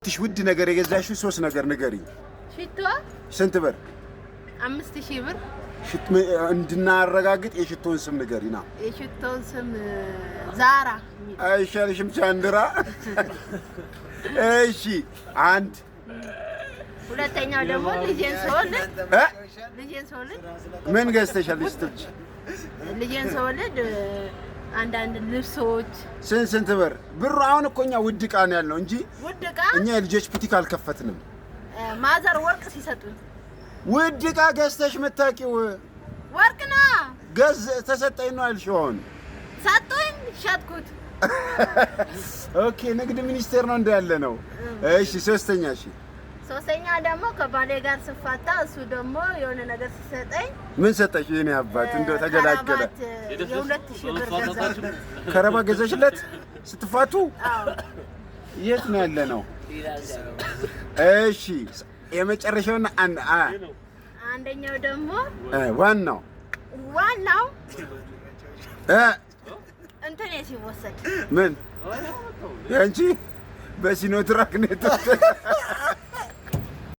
ትሽ ውድ ነገር የገዛሽው 3 ነገር ንገሪኝ። ሽቶ ስንት ብር? 5000 ብር። ሽቶ እንድናረጋግጥ የሽቶን ስም ንገሪና። የሽቶን ስም ዛራ። አይሻልሽም ቻንድራ? እሺ አንድ ሁለተኛው ደግሞ ልጄን ስወልድ ምን ገዝተሻል? ልጄን ስወልድ አንዳንድ ልብሶች ስንት ብር? ብሩ አሁን እኮ እኛ ውድ ዕቃ ነው ያለው እንጂ ውድ ዕቃ እኛ የልጆች ቡቲክ አልከፈትንም። ማዘር ወርቅ ሲሰጡኝ ውድ ዕቃ ገዝተሽ መታቂው ወርቅ ነው ተሰጠኝ ነው ያልሽው። አሁን ሰጡኝ ሸጥኩት። ኦኬ ንግድ ሚኒስቴር ነው እንዳለ ነው። እሺ ሶስተኛ ደግሞ ከባሌ ጋር ስፋታ እሱ ደግሞ የሆነ ነገር ሲሰጠኝ ምን ሰጠሽ? የኔ አባት እንደው ተገላገለ። የ2000 ብር ገዛች። ከረባ ገዛሽለት ስትፋቱ? አዎ። የት ነው ያለ ነው? እሺ የመጨረሻውና አንደኛው ደግሞ ዋናው እንትን ሲወሰድ ምን ያንቺ በሲኖትራክ ነው